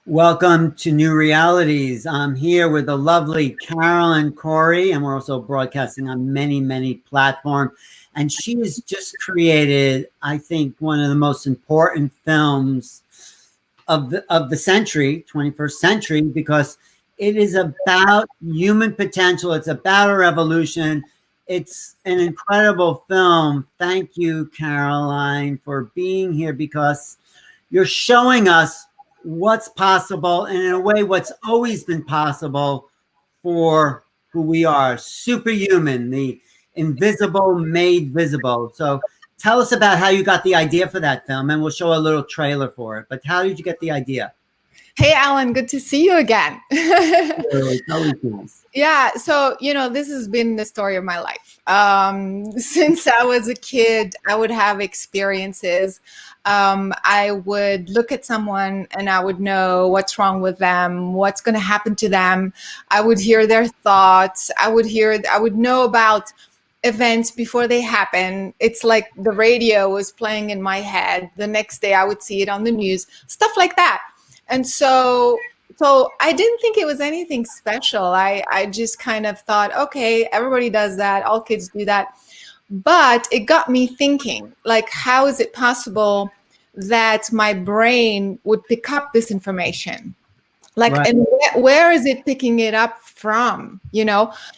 Welcome to New Realities. I'm here with the lovely Caroline Cory, and we're also broadcasting on many, many platforms. And she has just created, I think, one of the most important films of the century, 21st century, because it is about human potential. It's about a revolution. It's an incredible film. Thank you, Caroline, for being here, because you're showing us what's possible, and in a way, what's always been possible for who we are. Superhuman, the invisible made visible. So tell us about how you got the idea for that film, and we'll show a little trailer for it. But how did you get the idea? Hey, Alan, good to see you again. Yeah, so, this has been the story of my life. Since I was a kid, I would have experiences. I would look at someone and I would know what's wrong with them, what's going to happen to them. I would hear their thoughts. I would know about events before they happen. It's like the radio was playing in my head. The next day I would see it on the news, stuff like that. And so I didn't think it was anything special. I just kind of thought, okay, everybody does that. All kids do that. But it got me thinking, like, how is it possible that my brain would pick up this information? Like, right. And where is it picking it up from?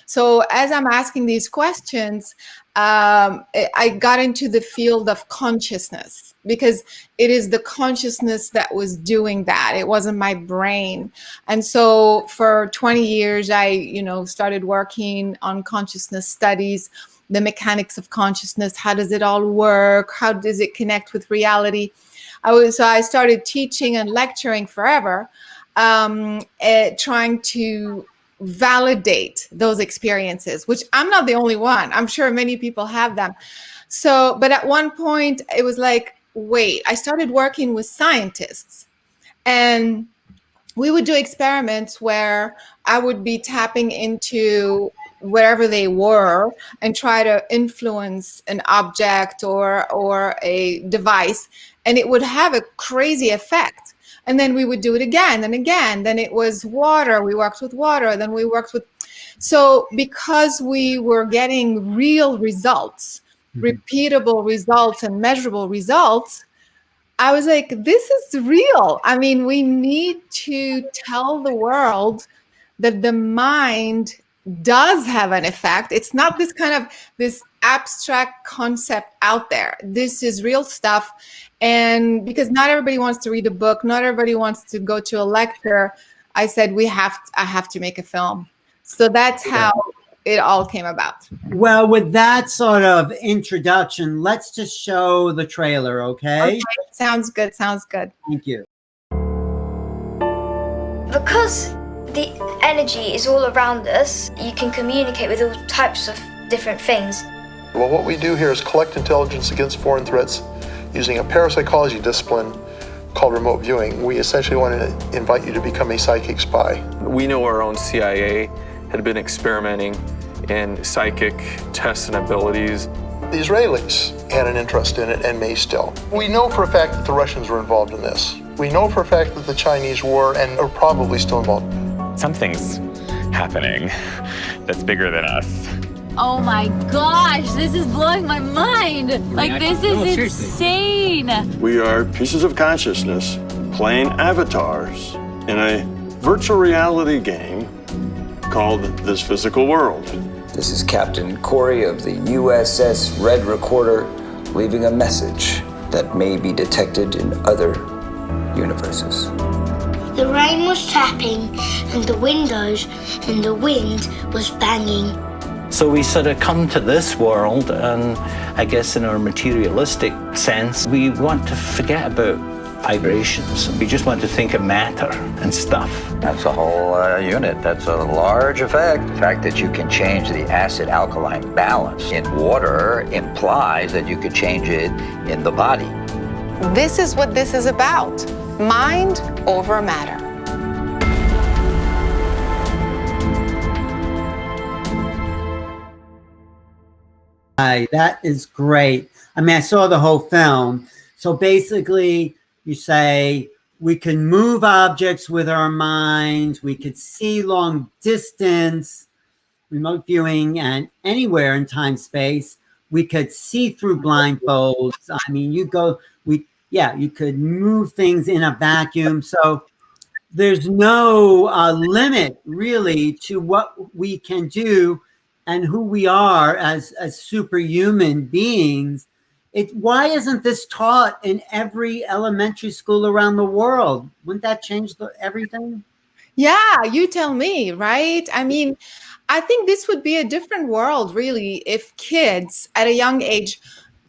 So as I'm asking these questions, I got into the field of consciousness, because it is the consciousness that was doing that. It wasn't my brain. And so for 20 years, I, started working on consciousness studies, the mechanics of consciousness. How does it all work? How does it connect with reality? So I started teaching and lecturing forever, trying to validate those experiences, which I'm not the only one. I'm sure many people have them. So, but at one point it was like, wait, I started working with scientists, and we would do experiments where I would be tapping into wherever they were and try to influence an object or a device, and it would have a crazy effect. And then we would do it again and again. Then it was water. We worked with water. Then we worked with... So because we were getting real results, repeatable results and measurable results, I was like, this is real. I mean, we need to tell the world that the mind does have an effect. It's not this abstract concept out there. This is real stuff. And because not everybody wants to read a book, not everybody wants to go to a lecture, I said, I have to make a film. So that's how it all came about. Well, with that sort of introduction, let's just show the trailer, okay? Sounds good. Thank you. Because the energy is all around us, you can communicate with all types of different things. Well, what we do here is collect intelligence against foreign threats using a parapsychology discipline called remote viewing. We essentially want to invite you to become a psychic spy. We know our own CIA had been experimenting in psychic tests and abilities. The Israelis had an interest in it and may still. We know for a fact that the Russians were involved in this. We know for a fact that the Chinese were and are probably still involved. Something's happening that's bigger than us. Oh my gosh, this is blowing my mind. Like, this is insane. We are pieces of consciousness playing avatars in a virtual reality game called This Physical World. This is Captain Cory of the USS Red Recorder, leaving a message that may be detected in other universes. The rain was tapping, and the windows and the wind was banging. So we sort of come to this world, and I guess in our materialistic sense, we want to forget about vibrations. We just want to think of matter and stuff. That's a whole unit. That's a large effect. The fact that you can change the acid-alkaline balance in water implies that you could change it in the body. This is what this is about. Mind over matter. Hi, that is great. I mean, I saw the whole film. So basically, you say We can move objects with our minds. We could see long distance, remote viewing, and anywhere in time space. We could see through blindfolds. I mean, you could move things in a vacuum. So there's no limit really to what we can do and who we are as superhuman beings. Why isn't this taught in every elementary school around the world? Wouldn't that change everything? Yeah, you tell me, right? I mean, I think this would be a different world, really, if kids at a young age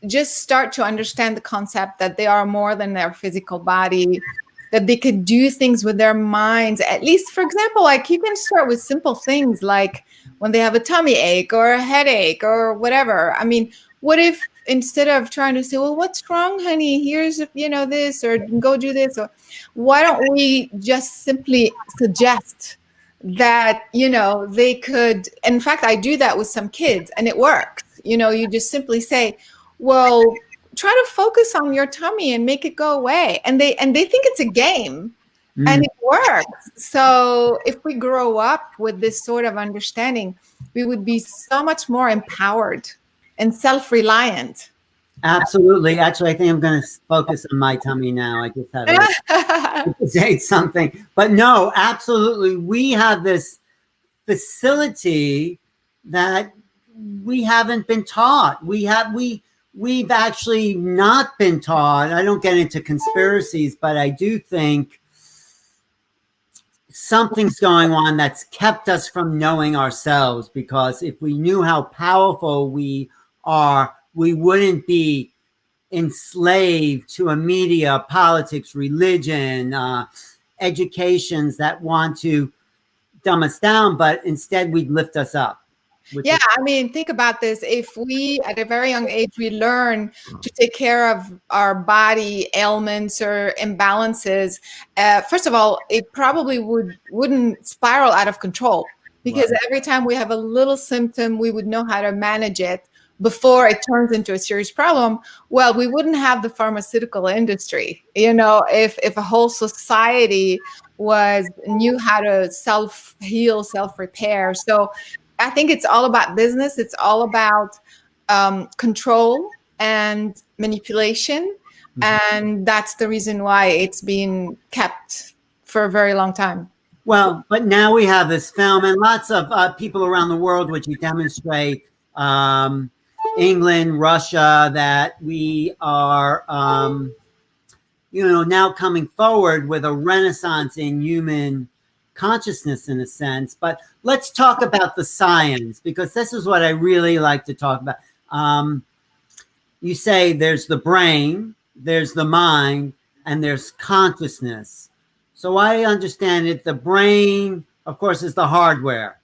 just start to understand the concept that they are more than their physical body, that they could do things with their minds. At least, for example, like you can start with simple things like when they have a tummy ache or a headache or whatever. I mean, what if instead of trying to say, well, what's wrong, honey? Here's, this, or go do this, or why don't we just simply suggest that, they could, in fact, I do that with some kids and it works. You just simply say, well, try to focus on your tummy and make it go away. And they think it's a game and it works. So if we grow up with this sort of understanding, we would be so much more empowered and self-reliant. Absolutely. Actually, I think I'm going to focus on my tummy now. I just had to say something. But no, absolutely. We have this facility that we haven't been taught. We've actually not been taught. I don't get into conspiracies, but I do think something's going on that's kept us from knowing ourselves, because if we knew how powerful we are, we wouldn't be enslaved to a media, politics, religion, educations that want to dumb us down, but instead we'd lift us up. Yeah, I mean, think about this. If we, at a very young age, we learn to take care of our body ailments or imbalances, first of all, it probably wouldn't spiral out of control, because every time we have a little symptom, we would know how to manage it before it turns into a serious problem. Well, we wouldn't have the pharmaceutical industry, if a whole society knew how to self-heal, self-repair. So I think it's all about business. It's all about control and manipulation. And that's the reason why it's been kept for a very long time. Well, but now we have this film and lots of people around the world, which you demonstrate, England, Russia, that we are, now coming forward with a renaissance in human consciousness in a sense. But let's talk about the science, because this is what I really like to talk about. You say there's the brain, there's the mind, and there's consciousness. So I understand it. The brain, of course, is the hardware.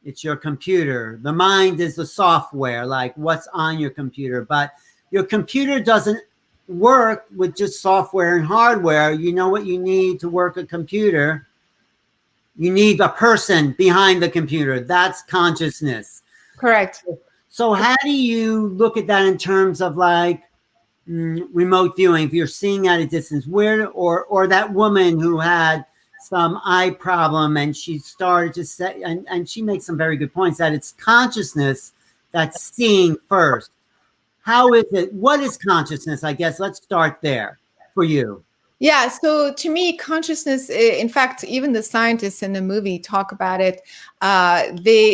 It's your computer. The mind is the software, like what's on your computer. But your computer doesn't work with just software and hardware. You know what you need to work a computer? You need a person behind the computer. That's consciousness. Correct. So how do you look at that in terms of like remote viewing? If you're seeing at a distance, or that woman who had some eye problem and she started to say, and she makes some very good points, that it's consciousness that's seeing first. How is it? What is consciousness? I guess let's start there for you. Yeah, so to me, consciousness, in fact, even the scientists in the movie talk about it.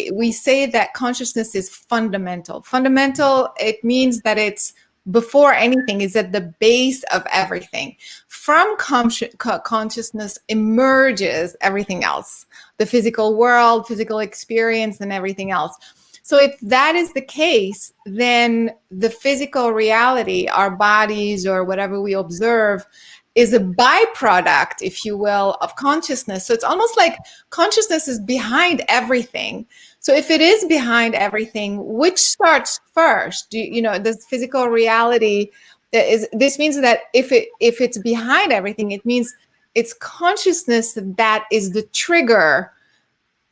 We say that consciousness is fundamental. Fundamental, it means that it's before anything, is at the base of everything. From consciousness emerges everything else, the physical world, physical experience, and everything else. So if that is the case, then the physical reality, our bodies or whatever we observe, is a byproduct, if you will, of consciousness. So it's almost like consciousness is behind everything. So if it is behind everything, which starts first? The physical reality this means that if it's behind everything, it means it's consciousness that is the trigger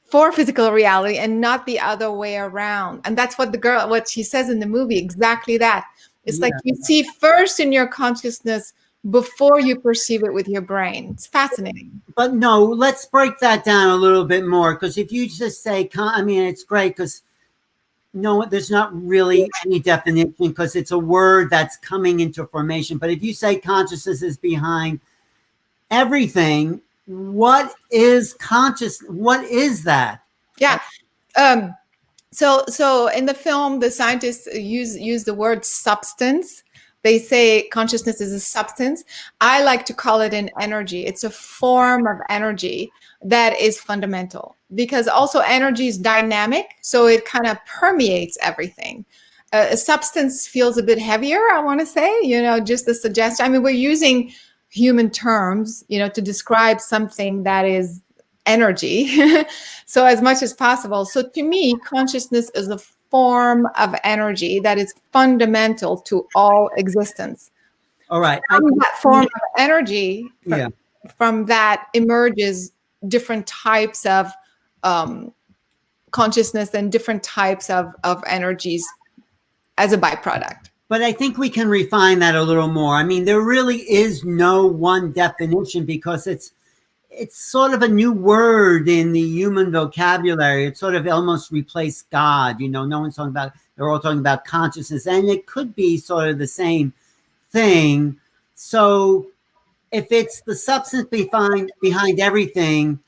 for physical reality and not the other way around. And that's what she says in the movie, exactly that. It's like you see first in your consciousness before you perceive it with your brain. It's fascinating. But no, let's break that down a little bit more, because if you just say, I mean, it's great because no, there's not really any definition because it's a word that's coming into formation. But if you say consciousness is behind everything, what is conscious? What is that? Yeah. So in the film, the scientists use the word substance. They say consciousness is a substance. I like to call it an energy. It's a form of energy that is fundamental, because also energy is dynamic, so it kind of permeates everything. A substance feels a bit heavier, I want to say, just the suggestion. I mean, we're using human terms, to describe something that is energy. So as much as possible. So to me, consciousness is a form of energy that is fundamental to all existence. All right. From that form of energy, from that emerges different types of consciousness and different types of energies as a byproduct. But I think we can refine that a little more. I mean, there really is no one definition, because it's sort of a new word in the human vocabulary. It sort of almost replaced God. No one's talking about, they're all talking about consciousness, and it could be sort of the same thing. So if it's the substance behind everything,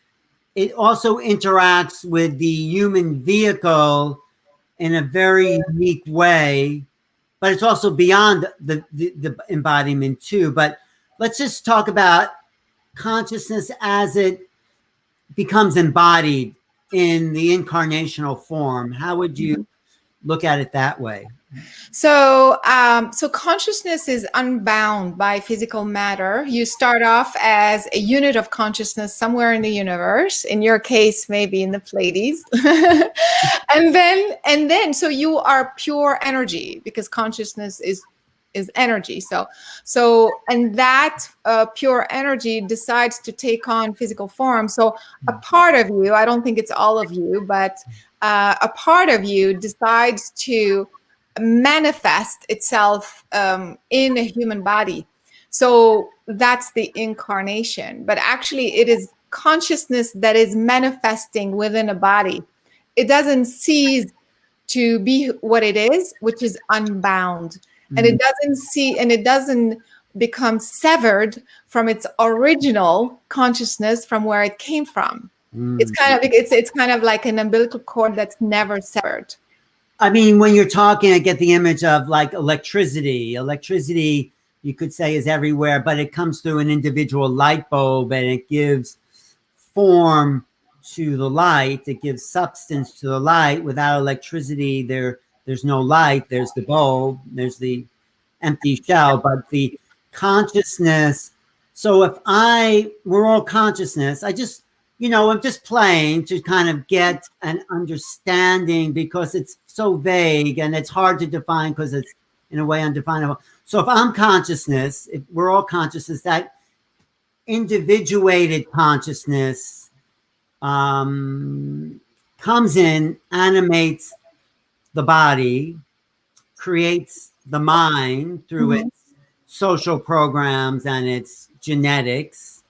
it also interacts with the human vehicle in a very unique way, but it's also beyond the embodiment too. But let's just talk about consciousness as it becomes embodied in the incarnational form. How would you look at it that way? So consciousness is unbound by physical matter. You start off as a unit of consciousness somewhere in the universe. In your case, maybe in the Pleiades. and then so you are pure energy, because consciousness is energy. And that pure energy decides to take on physical form. So a part of you, I don't think it's all of you, but a part of you decides to manifest itself in a human body. So that's the incarnation. But actually, it is consciousness that is manifesting within a body. It doesn't cease to be what it is, which is unbound. And it doesn't become severed from its original consciousness, from where it came from. It's kind of like an umbilical cord that's never severed. I mean, when you're talking, I get the image of like electricity. Electricity, you could say, is everywhere, but it comes through an individual light bulb, and it gives form to the light. It gives substance to the light. Without electricity, there's no light. There's the bulb. There's the empty shell. But the consciousness. So we're all consciousness. I'm just playing to kind of get an understanding, because it's so vague and it's hard to define because it's in a way undefinable. So if I'm consciousness, if we're all consciousness, that individuated consciousness comes in, animates the body, creates the mind through its social programs and its genetics,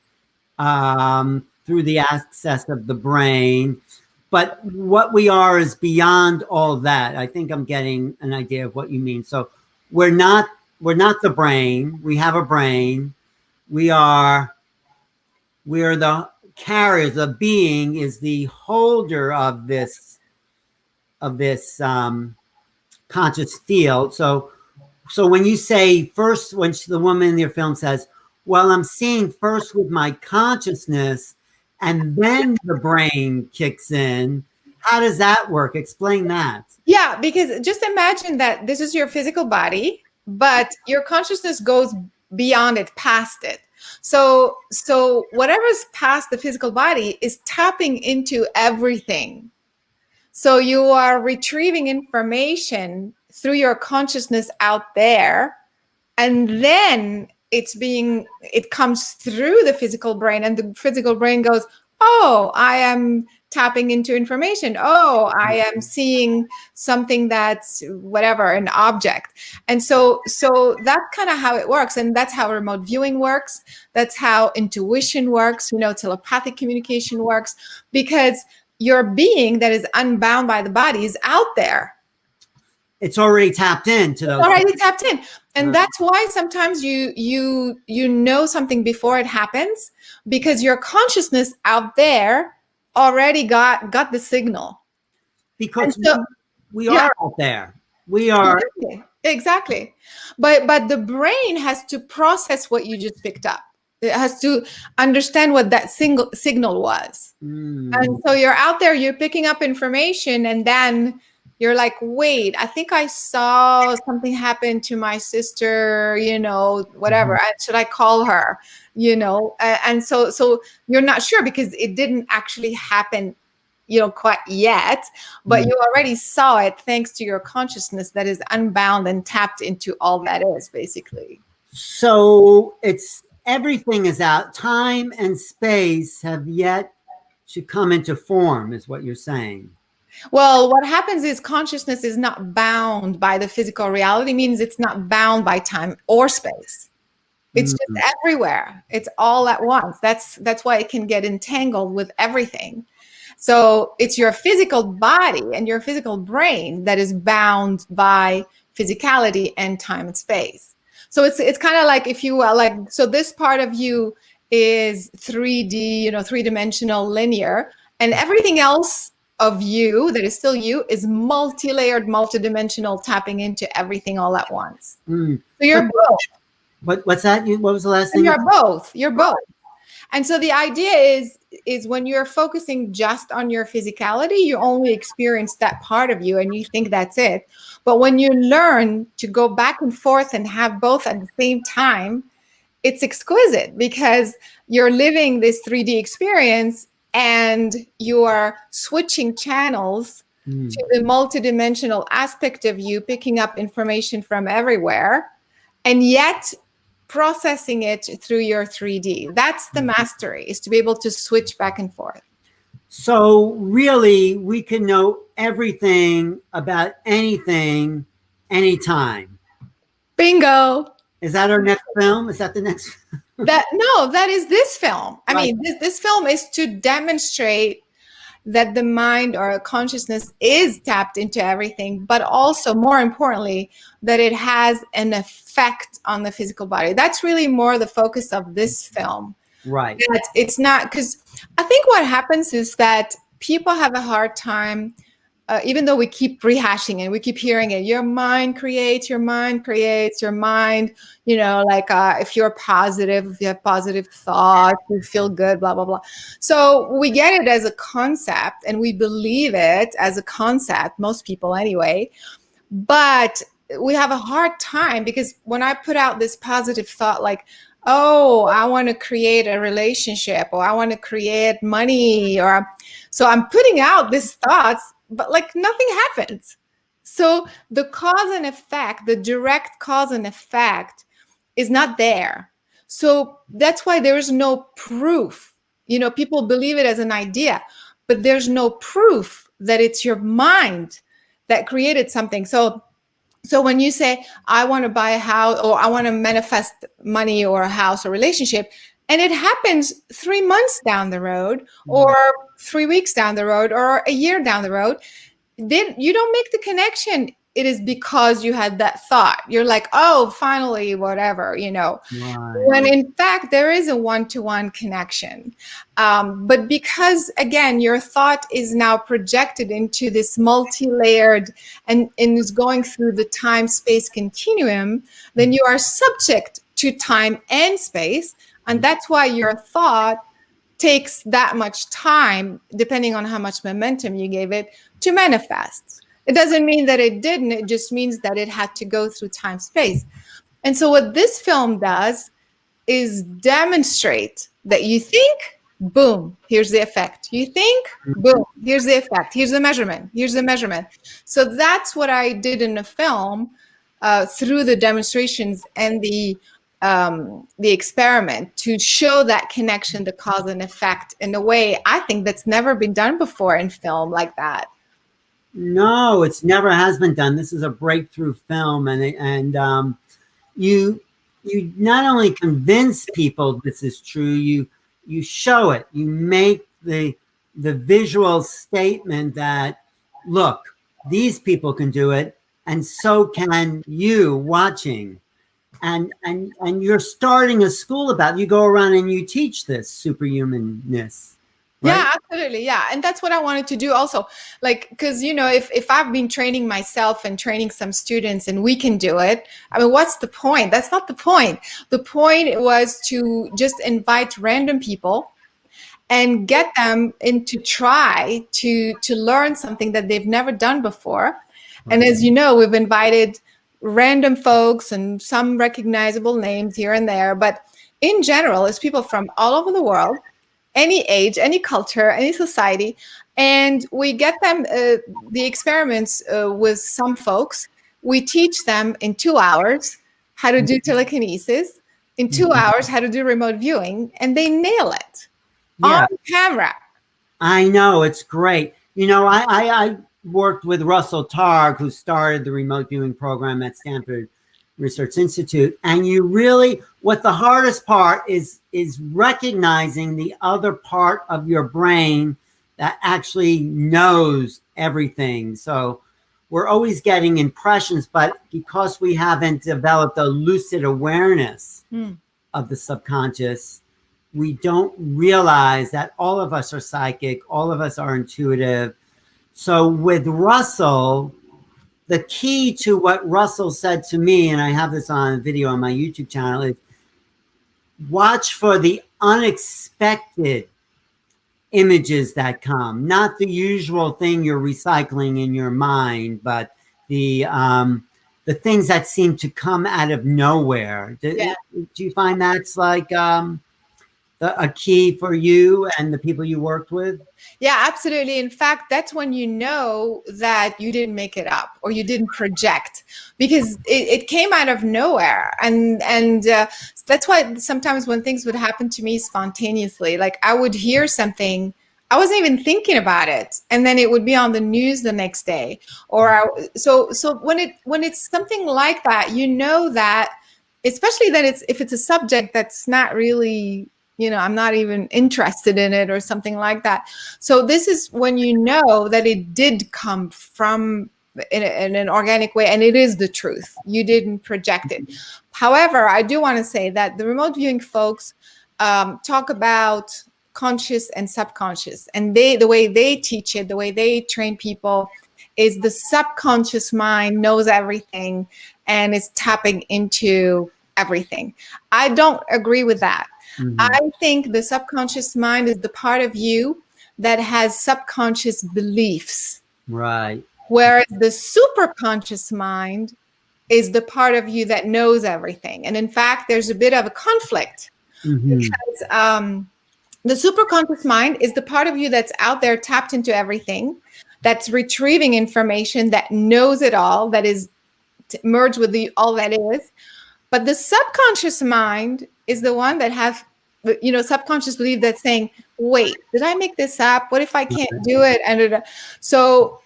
through the access of the brain. But what we are is beyond all that. I think I'm getting an idea of what you mean. So we're not the brain. We have a brain. We are the carriers. The being is the holder of this conscious field. So when you say first, when the woman in your film says, well, I'm seeing first with my consciousness, and then the brain kicks in. How does that work? Explain that. Yeah, because just imagine that this is your physical body, but your consciousness goes beyond it, past it. So whatever's past the physical body is tapping into everything. So you are retrieving information through your consciousness out there, and then it comes through the physical brain, and the physical brain goes, oh, I am tapping into information. Oh, I am seeing something that's whatever, an object. And so that's kind of how it works. And that's how remote viewing works. That's how intuition works, telepathic communication works, because your being that is unbound by the body is out there. It's already tapped into those. Already tapped in. And that's why sometimes you know something before it happens, because your consciousness out there already got the signal. Because we are out there. We are. Exactly. But the brain has to process what you just picked up. It has to understand what that signal was. And so you're out there, you're picking up information, and then you're like, wait, I think I saw something happen to my sister, whatever. Should I call her? And so you're not sure because it didn't actually happen, quite yet, but you already saw it thanks to your consciousness that is unbound and tapped into all that is, basically. So everything is out. Time and space have yet to come into form, is what you're saying. Well, what happens is consciousness is not bound by the physical reality, means it's not bound by time or space. It's just everywhere. It's all at once. That's why it can get entangled with everything. So it's your physical body and your physical brain that is bound by physicality and time and space. So it's kind of like, if you will, so this part of you is 3D, three-dimensional, linear, and everything else of you that is still you is multi-layered, multi-dimensional, tapping into everything all at once. So you're both. What's that? What was the last thing? You're both. And so the idea is when you're focusing just on your physicality, you only experience that part of you and you think that's it. But when you learn to go back and forth and have both at the same time, it's exquisite because you're living this 3D experience and you are switching channels to the multidimensional aspect of you, picking up information from everywhere, and yet processing it through your 3D. That's the mastery, is to be able to switch back and forth. So really, we can know everything about anything, anytime. Bingo. Is that our next film? Is that the next? That is this film. I mean, this film is to demonstrate that the mind or consciousness is tapped into everything, but also, more importantly, that it has an effect on the physical body. That's really more the focus of this film. Right. It's not, because I think what happens is that people have a hard time, even though we keep rehashing it, we keep hearing it, your mind creates, your mind. If you're positive, if you have positive thoughts, you feel good, blah, blah, blah. So we get it as a concept and we believe it as a concept, most people anyway. But we have a hard time because when I put out this positive thought, like, oh, I want to create a relationship, or I want to create money, so I'm putting out these thoughts, but nothing happens. So the cause and effect, the direct cause and effect is not there. So that's why there is no proof. People believe it as an idea, but there's no proof that it's your mind that created something. So when you say, I want to buy a house, or I want to manifest money or a house or relationship, and it happens 3 months down the road, or 3 weeks down the road, or a year down the road, then you don't make the connection. It is because you had that thought. You're like, oh, finally, whatever, Right. When in fact, there is a one-to-one connection. But because, again, your thought is now projected into this multi-layered and is going through the time-space continuum, then you are subject to time and space. And that's why your thought takes that much time, depending on how much momentum you gave it, to manifest. It doesn't mean that it didn't. It just means that it had to go through time, space. And so what this film does is demonstrate that you think, boom, here's the effect. You think, boom, here's the effect. Here's the measurement. Here's the measurement. So that's what I did in the film through the demonstrations and the the experiment to show that connection, the cause and effect, in a way I think that's never been done before in film like that. No, it's never has been done. This is a breakthrough film, and you not only convince people this is true, you show it. You make the visual statement that, look, these people can do it, and so can you watching. And you're starting a school about it. You go around and you teach this superhumanness. Right? Yeah, absolutely. Yeah. And that's what I wanted to do also. Like, because, you know, if I've been training myself and training some students and we can do it, I mean, what's the point? That's not the point. The point was to just invite random people and get them into try to learn something that they've never done before. And as you know, we've invited random folks and some recognizable names here and there. But in general, it's people from all over the world, any age, any culture, any society. And we get them the experiments with some folks. We teach them in 2 hours how to do telekinesis, in 2 hours how to do remote viewing, and they nail it on camera. I know, it's great. You know, I worked with Russell Targ, who started the remote viewing program at Stanford Research Institute. And you really, what the hardest part is recognizing the other part of your brain that actually knows everything. So we're always getting impressions, but because we haven't developed a lucid awareness of the subconscious, we don't realize that all of us are psychic, all of us are intuitive. So with Russell, the key to what Russell said to me, and I have this on video on my YouTube channel, is watch for the unexpected images that come, not the usual thing you're recycling in your mind, but the things that seem to come out of nowhere. Do you find that's like a key for you and the people you worked with? Yeah, absolutely. In fact, that's when you know that you didn't make it up or you didn't project, because it came out of nowhere. And that's why sometimes when things would happen to me spontaneously, like I would hear something, I wasn't even thinking about it, and then it would be on the news the next day. Or so when it's something like that, you know that, especially that if it's a subject that's not really, you know, I'm not even interested in it or something like that. So this is when you know that it did come from in an organic way, and it is the truth. You didn't project it. However, I do want to say that the remote viewing folks talk about conscious and subconscious, and the way they teach it, the way they train people, is the subconscious mind knows everything and is tapping into everything. I don't agree with that. I think the subconscious mind is the part of you that has subconscious beliefs. Right. Whereas the superconscious mind is the part of you that knows everything. And in fact, there's a bit of a conflict because the superconscious mind is the part of you that's out there tapped into everything, that's retrieving information, that knows it all, that is merged with all that is. But the subconscious mind is the one that have, you know, subconscious belief that's saying, wait, did I make this up? What if I can't do it? And so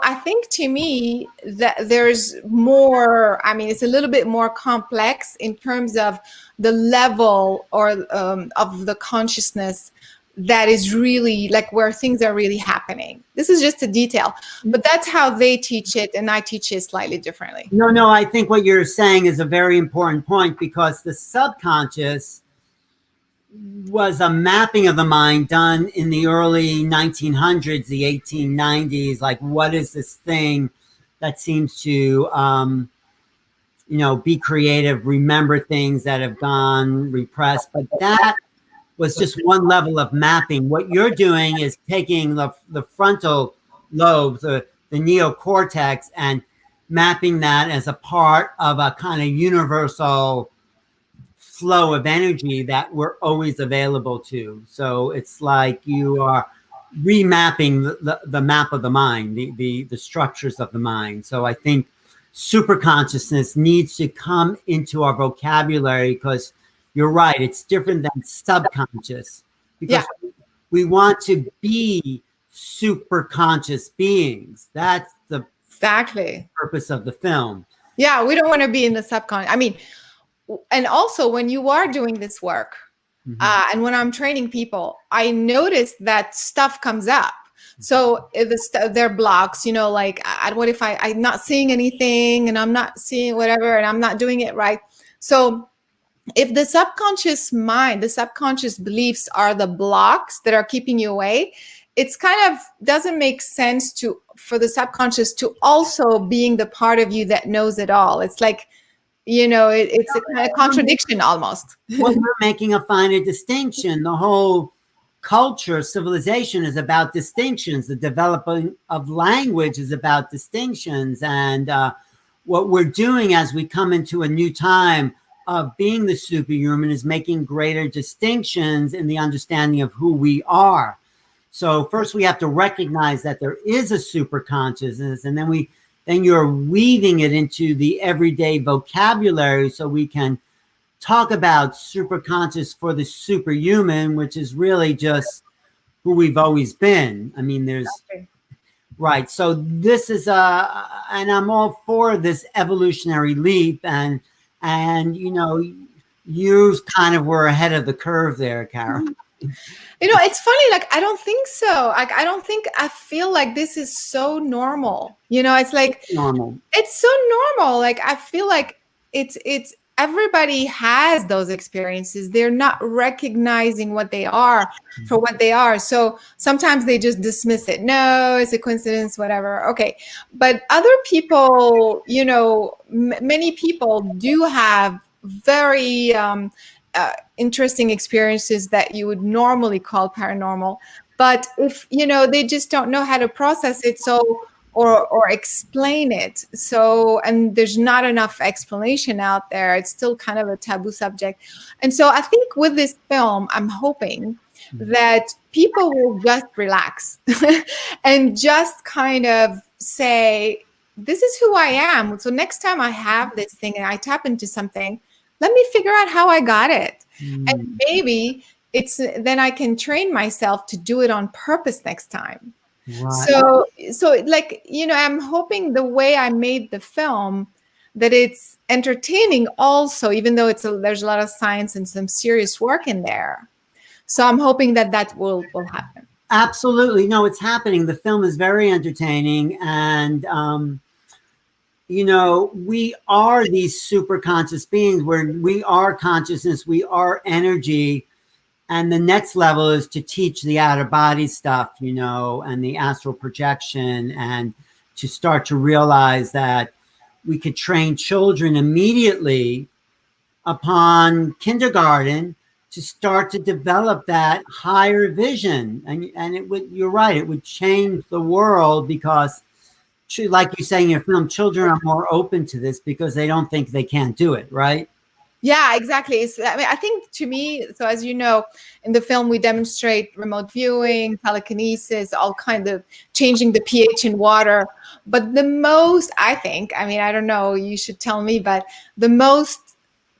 I think, to me, that there's more, I mean, it's a little bit more complex in terms of the level or of the consciousness that is really like where things are really happening. This is just a detail, but that's how they teach it, and I teach it slightly differently. No, I think what you're saying is a very important point, because the subconscious was a mapping of the mind done in the early 1900s, the 1890s. Like, what is this thing that seems to, you know, be creative, remember things that have gone repressed? But that was just one level of mapping. What you're doing is taking the frontal lobes, the neocortex, and mapping that as a part of a kind of universal flow of energy that we're always available to. So it's like you are remapping the map of the mind, the structures of the mind. So I think super consciousness needs to come into our vocabulary, because you're right, it's different than subconscious, because we want to be super conscious beings. That's the purpose of the film. Yeah, we don't want to be in the subconscious. I mean, and also when you are doing this work, and when I'm training people, I notice that stuff comes up. So there are blocks, you know, like what if I'm not seeing anything, and I'm not seeing whatever, and I'm not doing it right. So if the subconscious mind, the subconscious beliefs are the blocks that are keeping you away, it's kind of doesn't make sense for the subconscious to also being the part of you that knows it all. It's like, you know, it's a kind of contradiction almost. Well, we're making a finer distinction. The whole culture, civilization is about distinctions. The developing of language is about distinctions. And what we're doing as we come into a new time of being the superhuman is making greater distinctions in the understanding of who we are. So first we have to recognize that there is a super consciousness, and then you're weaving it into the everyday vocabulary, so we can talk about super conscious for the superhuman, which is really just who we've always been. I mean, there's right. So this is and I'm all for this evolutionary leap, and you know, you kind of were ahead of the curve there, Carol. You know, it's funny, like, I don't think so. Like, I feel like this is so normal. You know, it's like, normal. It's so normal. Like, I feel like it's everybody has those experiences. They're not recognizing what they are for what they are. So sometimes they just dismiss it. No, it's a coincidence, whatever. Okay. But other people, you know, many people do have very, interesting experiences that you would normally call paranormal, but if you know, they just don't know how to process it, so or explain it. So, and there's not enough explanation out there. It's still kind of a taboo subject. And so I think with this film, I'm hoping that people will just relax and just kind of say, this is who I am. So next time I have this thing and I tap into something, let me figure out how I got it. And maybe then I can train myself to do it on purpose next time. Right. So like, you know, I'm hoping the way I made the film, that it's entertaining also, even though there's a lot of science and some serious work in there. So I'm hoping that will happen. Absolutely. No, it's happening. The film is very entertaining, and you know, we are these super conscious beings where we are consciousness, we are energy. And the next level is to teach the outer body stuff, you know, and the astral projection, and to start to realize that we could train children immediately upon kindergarten to start to develop that higher vision. And it would, you're right, it would change the world, because like you say in your film, children are more open to this because they don't think they can't do it, right? Yeah, exactly. I mean, I think to me, so as you know, in the film, we demonstrate remote viewing, telekinesis, all kinds of changing the pH in water. But the most, I think, I mean, I don't know, you should tell me, but the most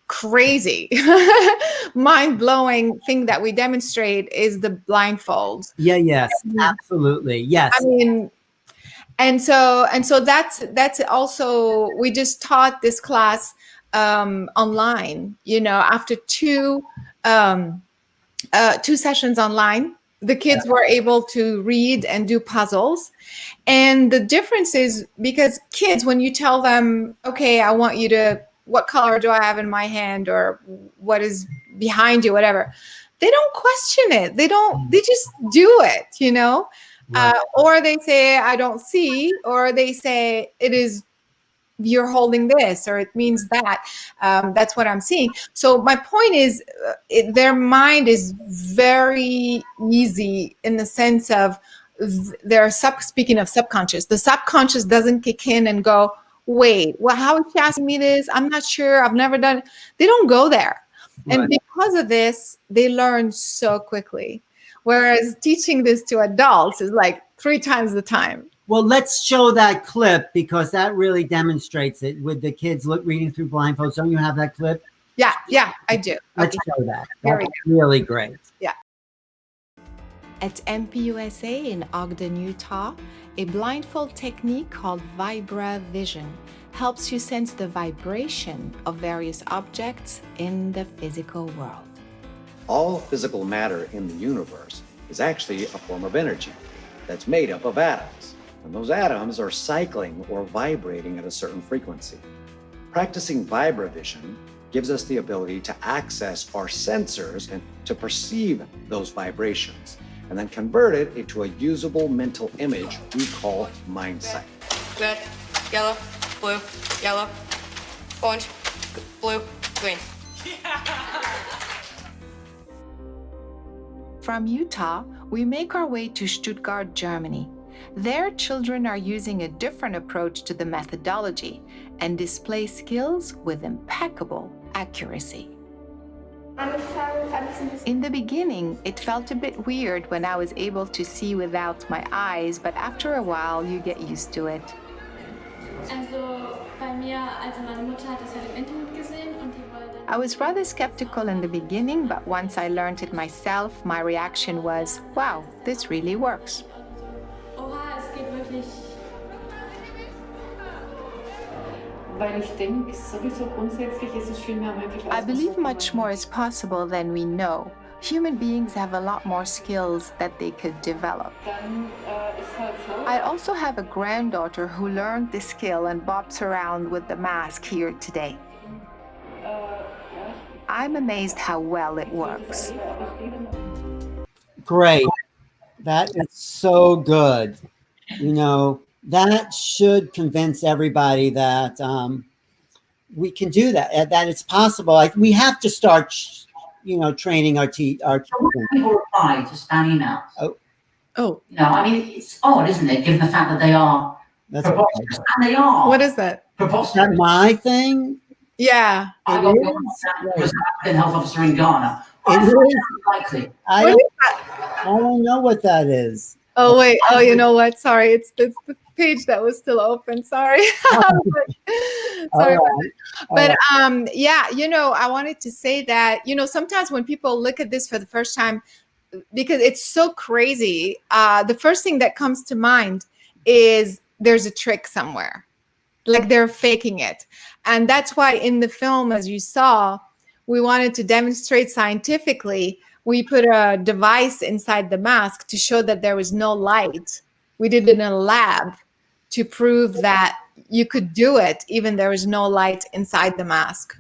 crazy, mind-blowing thing that we demonstrate is the blindfold. Yeah, yes, absolutely. Yes. I mean, and so that's also, we just taught this class online, you know, after two sessions online, the kids were able to read and do puzzles. And the difference is because kids, when you tell them, okay, I want you to, what color do I have in my hand, or what is behind you, whatever, they don't question it. They just do it, you know? Right. Or they say, I don't see, or they say it is, you're holding this, or it means that. That's what I'm seeing. So my point is, their mind is very easy in the sense of speaking of subconscious, the subconscious doesn't kick in and go, wait, well, how is she asking me this? I'm not sure. I've never done it. They don't go there. Right. And because of this, they learn so quickly. Whereas teaching this to adults is like 3 times the time. Well, let's show that clip because that really demonstrates it with the kids reading through blindfolds. Don't you have that clip? Yeah, I do. Let's show that. That's really great. Yeah. At MPUSA in Ogden, Utah, a blindfold technique called Vibra Vision helps you sense the vibration of various objects in the physical world. All physical matter in the universe is actually a form of energy that's made up of atoms. And those atoms are cycling or vibrating at a certain frequency. Practicing Vibra Vision gives us the ability to access our sensors and to perceive those vibrations, and then convert it into a usable mental image we call mind sight. Red, yellow, blue, yellow, orange, blue, green. From Utah, we make our way to Stuttgart, Germany. There, children are using a different approach to the methodology and display skills with impeccable accuracy. In the beginning, it felt a bit weird when I was able to see without my eyes, but after a while, you get used to it. I was rather skeptical in the beginning, but once I learned it myself, my reaction was, wow, this really works. I believe much more is possible than we know. Human beings have a lot more skills that they could develop. I also have a granddaughter who learned this skill and bops around with the mask here today. I'm amazed how well it works. Great. That is so good. You know, that should convince everybody that we can do that, that it's possible. We have to start, training our children. People reply to spam emails. Oh. No, I mean, it's odd, isn't it, given the fact that they are preposterous. And they are. What is that? Preposterous. Is that my thing? Yeah. I got was an health officer in Ghana. It is. Likely. I don't know what that is. Oh, wait. Oh, you know what? Sorry. It's the page that was still open. Sorry. Sorry about that. But yeah, I wanted to say that, sometimes when people look at this for the first time, because it's so crazy, the first thing that comes to mind is there's a trick somewhere. Like they're faking it. And that's why in the film, as you saw, we wanted to demonstrate scientifically. We put a device inside the mask to show that there was no light. We did it in a lab to prove that you could do it, even there was no light inside the mask.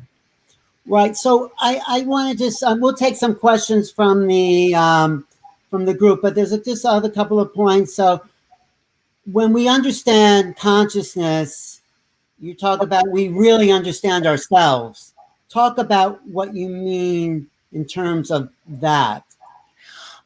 Right. So I want to just, we'll take some questions from the group, but there's just other couple of points. So when we understand consciousness, you talk about we really understand ourselves. Talk about what you mean in terms of that.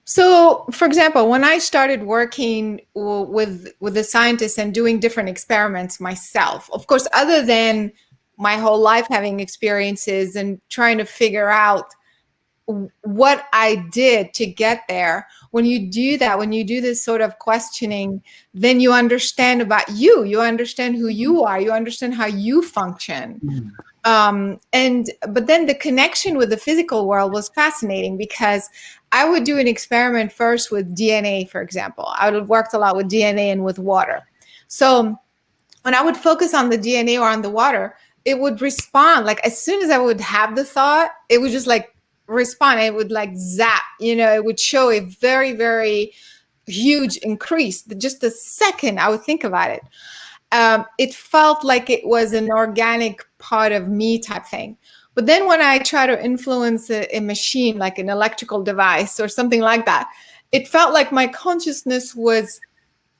So, for example, when I started working with the scientists and doing different experiments myself, of course, other than my whole life having experiences and trying to figure out what I did to get there, when you do that, when you do this sort of questioning, then you understand about you. You understand who you are. You understand how you function. But then the connection with the physical world was fascinating because I would do an experiment first with DNA, for example. I would have worked a lot with DNA and with water. So when I would focus on the DNA or on the water, it would respond. Like as soon as I would have the thought, it would just like respond. It would like zap, it would show a very, very huge increase. Just a second I would think about it. It felt like it was an organic part of me type thing. But then when I try to influence a machine, like an electrical device or something like that, it felt like my consciousness was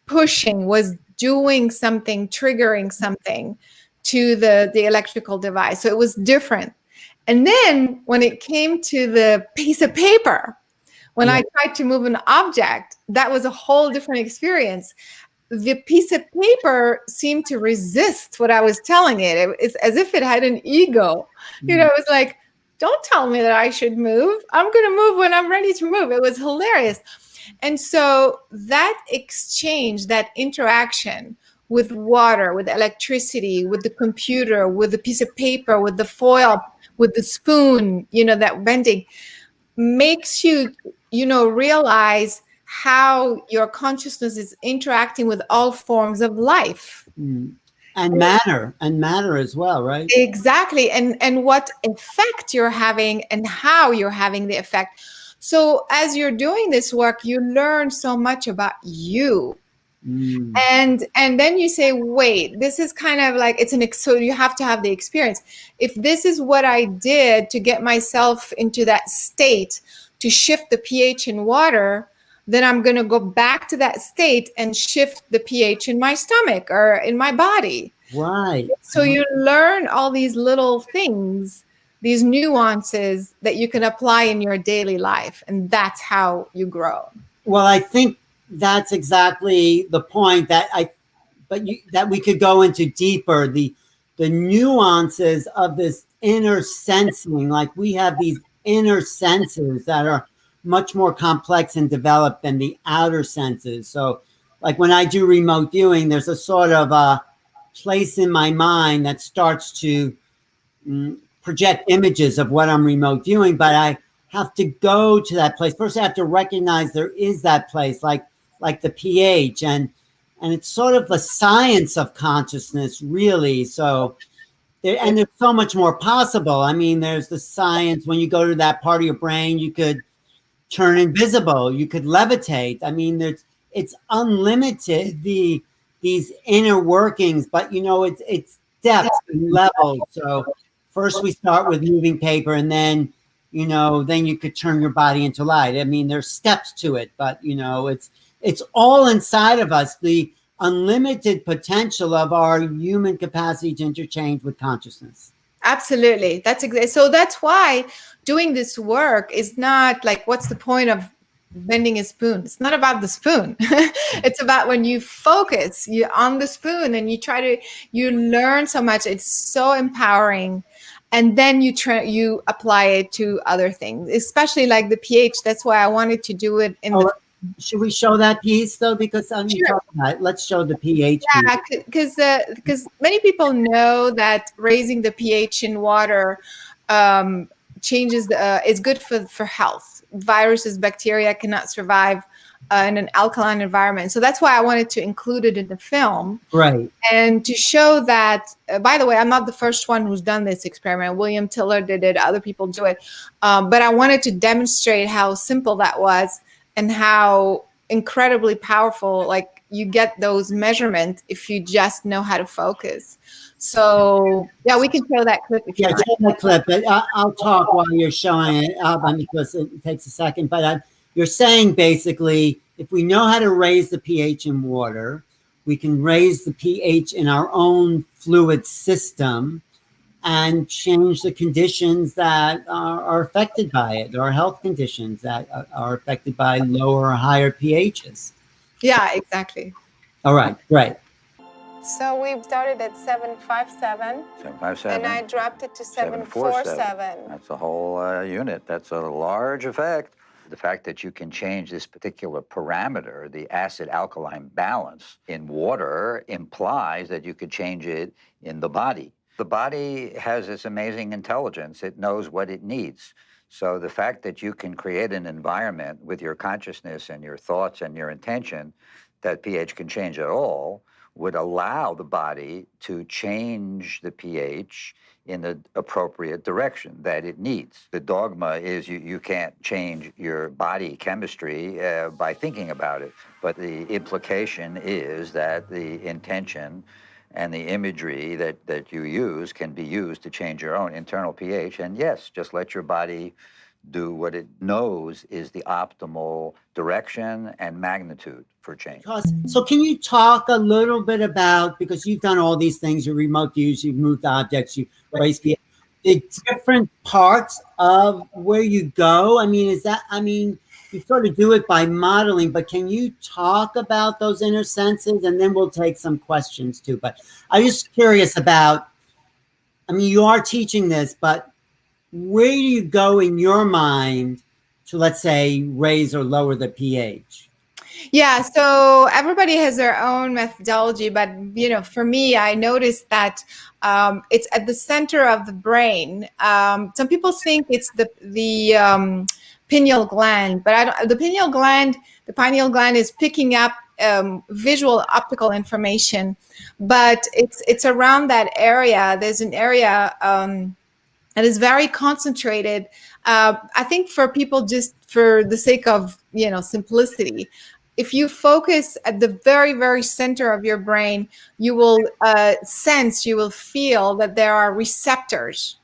pushing, was doing something, triggering something to the electrical device. So it was different. And then when it came to the piece of paper, when I tried to move an object, that was a whole different experience. The piece of paper seemed to resist what I was telling it. It's as if it had an ego. It was like, don't tell me that I should move. I'm going to move when I'm ready to move. It was hilarious. And so that exchange, that interaction with water, with electricity, with the computer, with the piece of paper, with the foil, with the spoon, that bending makes you, realize how your consciousness is interacting with all forms of life. And matter as well, right? Exactly. And what effect you're having and how you're having the effect. So as you're doing this work, you learn so much about you. And then you say, wait, this is kind of like, so you have to have the experience. If this is what I did to get myself into that state to shift the pH in water, then I'm going to go back to that state and shift the pH in my stomach or in my body. Right. So you learn all these little things, these nuances that you can apply in your daily life. And that's how you grow. Well, I think that's exactly the point that we could go into deeper, the nuances of this inner sensing. Like we have these inner senses that are much more complex and developed than the outer senses. So like when I do remote viewing, there's a sort of a place in my mind that starts to project images of what I'm remote viewing, but I have to go to that place. First, I have to recognize there is that place, like the pH, and it's sort of the science of consciousness, really. So there's so much more possible. I mean, there's the science. When you go to that part of your brain, you could turn invisible, you could levitate. I mean, it's unlimited, these inner workings, but it's depth and levels. So first we start with moving paper, and then then you could turn your body into light. I mean, there's steps to it, but it's all inside of us, the unlimited potential of our human capacity to interchange with consciousness. Absolutely. That's exactly. So that's why doing this work is not like, what's the point of bending a spoon? It's not about the spoon. It's about when you focus on the spoon and you learn so much. It's so empowering. And then you apply it to other things, especially like the pH. That's why I wanted to do it in the. Should we show that piece though? Because sure. Let's show the pH. Yeah, because many people know that raising the pH in water changes is good for health. Viruses, bacteria cannot survive in an alkaline environment. So that's why I wanted to include it in the film. Right. And to show that, by the way, I'm not the first one who's done this experiment. William Tiller did it. Other people do it. But I wanted to demonstrate how simple that was and how incredibly powerful, like you get those measurements if you just know how to focus. So yeah, we can show that clip. Show that clip. But I'll talk while you're showing it up because it takes a second. But you're saying basically, if we know how to raise the pH in water, we can raise the pH in our own fluid system and change the conditions that are affected by it, or health conditions that are affected by lower or higher pHs. Yeah, exactly. All right, great. So we started at 757. 757. And I dropped it to 747. That's a whole unit. That's a large effect. The fact that you can change this particular parameter, the acid-alkaline balance in water, implies that you could change it in the body. The body has this amazing intelligence. It knows what it needs. So the fact that you can create an environment with your consciousness and your thoughts and your intention that pH can change at all would allow the body to change the pH in the appropriate direction that it needs. The dogma is you can't change your body chemistry by thinking about it. But the implication is that the intention and the imagery that you use can be used to change your own internal pH. And yes, just let your body do what it knows is the optimal direction and magnitude for change. So can you talk a little bit about, because you've done all these things, you remote views, you've moved objects, you raise pH, the different parts of where you go? I mean, you sort of do it by modeling, but can you talk about those inner senses? And then we'll take some questions too. But I'm just curious about, you are teaching this, but where do you go in your mind let's say, raise or lower the pH? Yeah, so everybody has their own methodology, but for me, I noticed that it's at the center of the brain. Some people think it's the pineal gland, but the pineal gland is picking up visual optical information, but it's around that area. There's an area that is very concentrated. I think for people, just for the sake of simplicity, if you focus at the very, very center of your brain, you will you will feel that there are receptors.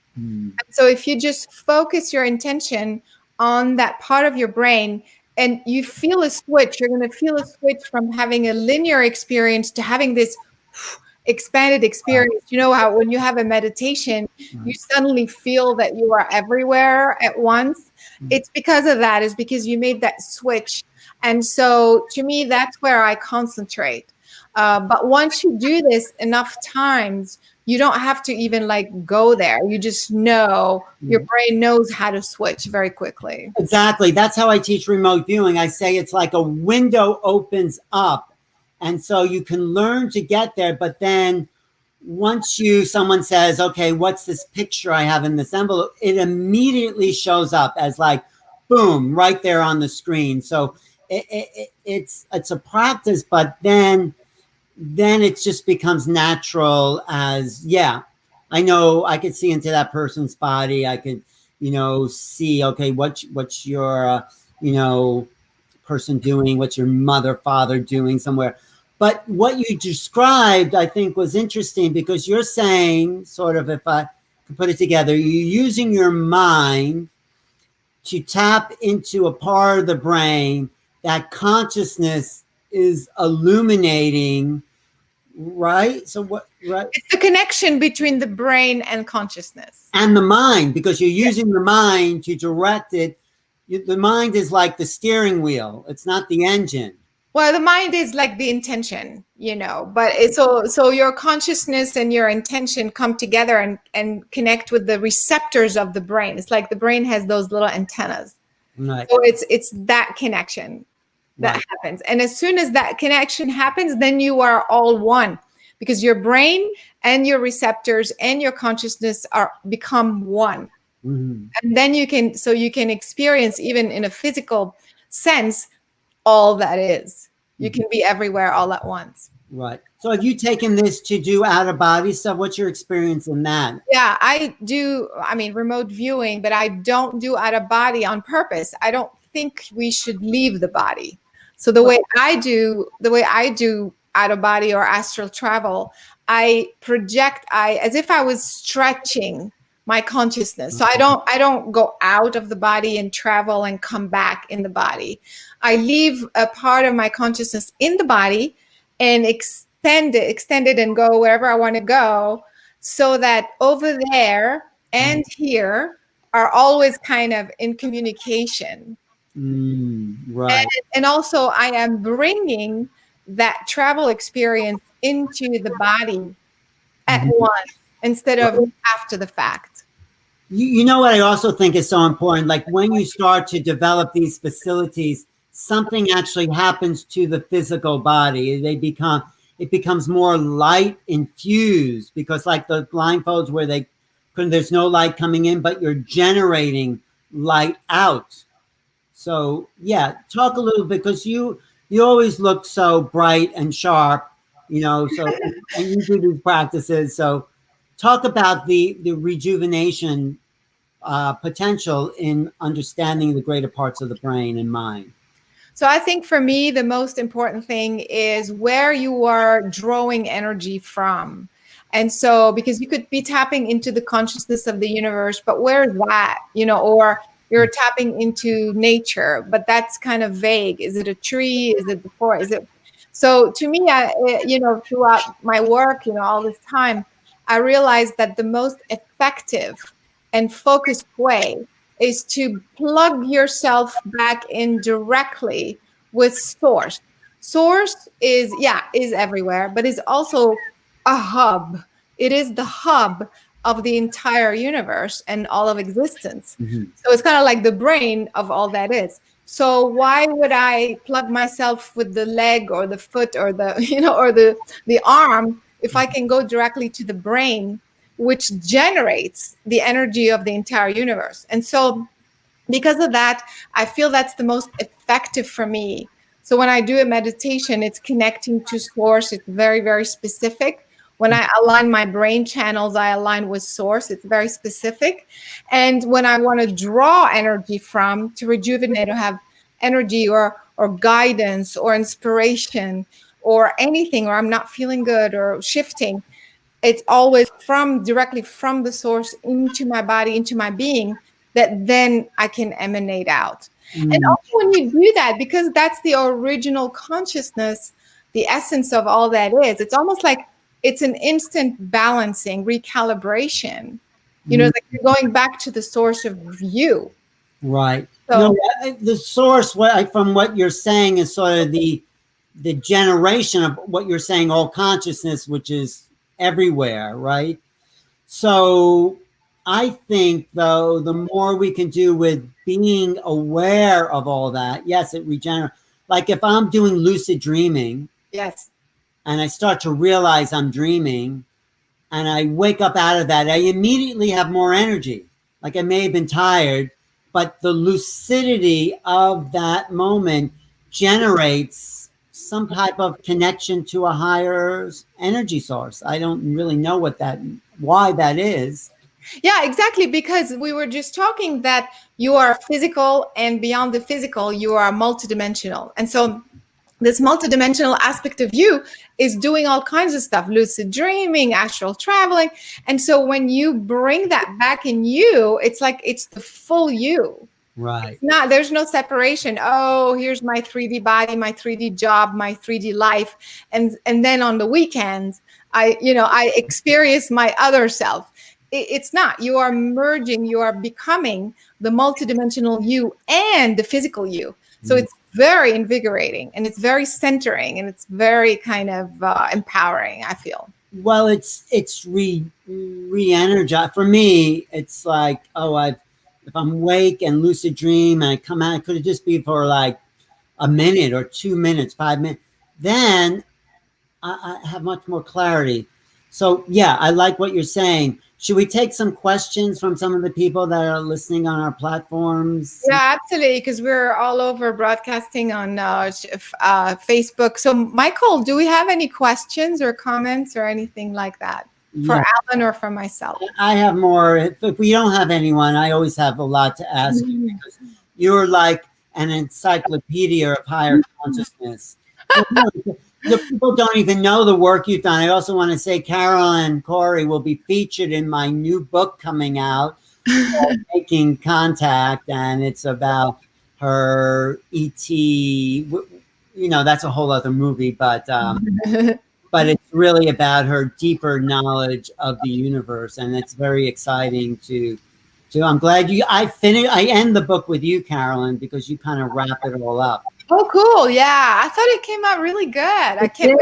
So if you just focus your intention on that part of your brain and you feel a switch, you're going to feel a switch from having a linear experience to having this expanded experience. You know how when you have a meditation, you suddenly feel that you are everywhere at once. It's because of that. It's because you made that switch. And so to me, that's where I concentrate. But once you do this enough times, you don't have to even go there. You just know, your brain knows how to switch very quickly. Exactly. That's how I teach remote viewing. I say it's like a window opens up. And so you can learn to get there. But then once someone says, okay, what's this picture I have in this envelope? It immediately shows up as boom, right there on the screen. So it's a practice, but then it just becomes natural as, yeah, I know I could see into that person's body. I could, see, okay, what's your, person doing? What's your mother, father doing somewhere? But what you described, I think, was interesting because you're saying, sort of, if I can put it together, you're using your mind to tap into a part of the brain that consciousness is illuminating, right? So what, right? It's the connection between the brain and consciousness. And the mind, because you're using the mind to direct it. The mind is like the steering wheel. It's not the engine. Well, the mind is like the intention, but it's so your consciousness and your intention come together and connect with the receptors of the brain. It's like the brain has those little antennas. Right. So it's that connection that happens. And as soon as that connection happens, then you are all one, because your brain and your receptors and your consciousness become one. And then you can experience, even in a physical sense, all that is. You can be everywhere all at once. Right. So have you taken this to do out of body stuff? What's your experience in that? Yeah, I do. I mean, remote viewing, but I don't do out of body on purpose. I don't think we should leave the body. So the way I do out of body or astral travel, I project, as if I was stretching my consciousness. So I don't go out of the body and travel and come back in the body. I leave a part of my consciousness in the body and extend it and go wherever I want to go, so that over there and here are always kind of in communication. Right. And also I am bringing that travel experience into the body at once instead of after the fact. You know what I also think is so important? Like when you start to develop these facilities, something actually happens to the physical body. It becomes more light infused, because like the blindfolds where there's no light coming in, but you're generating light out. So yeah, talk a little bit, because you always look so bright and sharp, so and you do these practices. So talk about the rejuvenation potential in understanding the greater parts of the brain and mind. So I think for me, the most important thing is where you are drawing energy from. And so, because you could be tapping into the consciousness of the universe, but where is that, or you're tapping into nature, but that's kind of vague. Is it a tree? Is it the forest? So to me, throughout my work, all this time, I realized that the most effective and focused way is to plug yourself back in directly with source. Source is everywhere, but is also a hub. It is the hub of the entire universe and all of existence. Mm-hmm. So it's kind of like the brain of all that is. So why would I plug myself with the leg or the foot or the, or the arm if I can go directly to the brain, which generates the energy of the entire universe? And so because of that, I feel that's the most effective for me. So when I do a meditation, it's connecting to source. It's very, very specific. When I align my brain channels, I align with source. It's very specific. And when I want to draw energy from to rejuvenate or have energy or guidance or inspiration or anything, or I'm not feeling good or shifting, it's always directly from the source into my body, into my being, that then I can emanate out. And also when you do that, because that's the original consciousness, the essence of all that is, it's almost like it's an instant balancing, recalibration. Like you're going back to the source of you. Right. So, the source, from what you're saying, is sort of the generation of what you're saying, all consciousness, which is everywhere, right? So I think, though, the more we can do with being aware of all that, yes, it regenerates. Like if I'm doing lucid dreaming, yes, and I start to realize I'm dreaming, and I wake up out of that, I immediately have more energy. Like I may have been tired, but the lucidity of that moment generates some type of connection to a higher energy source. I don't really know why that is. Yeah, exactly. Because we were just talking that you are physical, and beyond the physical, you are multidimensional. And so this multidimensional aspect of you is doing all kinds of stuff, lucid dreaming, astral traveling. And so when you bring that back in you, it's like it's the full you. Right. There's no separation. Oh, here's my 3D body, my 3D job, my 3D life. And then on the weekends, I experience my other self. It's not. You are merging, you are becoming the multidimensional you and the physical you. So it's very invigorating, and it's very centering, and it's very kind of empowering, I feel. Well, it's re-energized. For me, it's like, if I'm awake and lucid dream and I come out, it could just be for like a minute or 2 minutes, 5 minutes. Then I have much more clarity. So yeah, I like what you're saying. Should we take some questions from some of the people that are listening on our platforms? Yeah, absolutely, because we're all over broadcasting on Facebook. So Michael, do we have any questions or comments or anything like that for Alan or for myself? I have more. If we don't have anyone, I always have a lot to ask you, because you're like an encyclopedia of higher consciousness. The people don't even know the work you've done. I also want to say Caroline Cory will be featured in my new book coming out, called Making Contact, and it's about her ET. That's a whole other movie, but it's really about her deeper knowledge of the universe, and it's very exciting to. I'm glad I end the book with you, Caroline, because you kind of wrap it all up. Oh, cool. Yeah. I thought it came out really good. I can't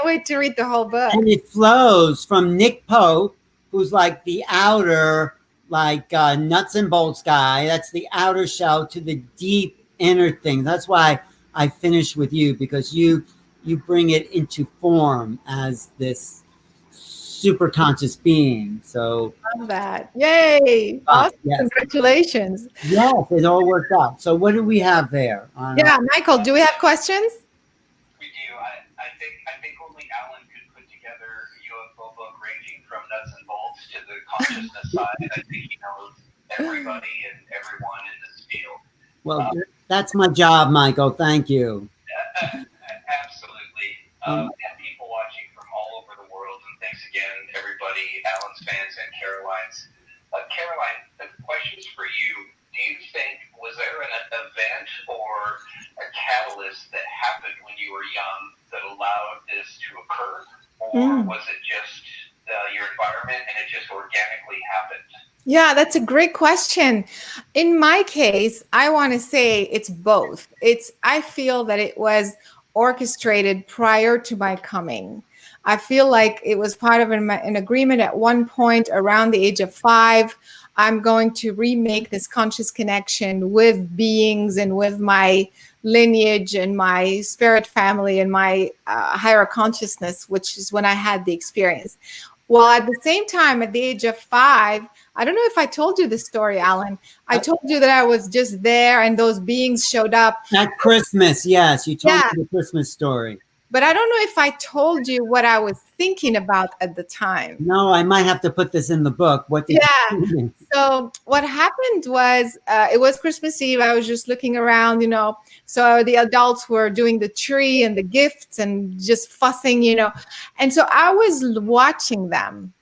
wait to read the whole book. And it flows from Nick Pope, who's like the outer, nuts and bolts guy. That's the outer shell, to the deep inner thing. That's why I finished with you, because you bring it into form as this super conscious being. So love that. Yay. Awesome. Yes. Congratulations. Yes, it all worked out. So what do we have there? Michael, do we have questions? We do. I think only Alan could put together a UFO book ranging from nuts and bolts to the consciousness side. I think he knows everybody and everyone in this field. Well, that's my job, Michael. Thank you. Absolutely. And people watching from all over the world. And thanks again, everybody, Alan's fans and Caroline's. Caroline, the question's for you. Do you think, was there an event or a catalyst that happened when you were young that allowed this to occur? Or was it just your environment and it just organically happened? Yeah, that's a great question. In my case, I want to say it's both. I feel that it was orchestrated prior to my coming. I feel like it was part of an agreement at one point around the age of 5. I'm going to remake this conscious connection with beings and with my lineage and my spirit family and my higher consciousness, which is when I had the experience. Well, at the same time, at the age of 5, I don't know if I told you this story, Alan. I told you that I was just there and those beings showed up. At Christmas, yes. You told me the Christmas story. But I don't know if I told you what I was thinking about at the time. No, I might have to put this in the book. What did you think? So what happened was, it was Christmas Eve. I was just looking around, you know. So the adults were doing the tree and the gifts and just fussing, you know. And so I was watching them.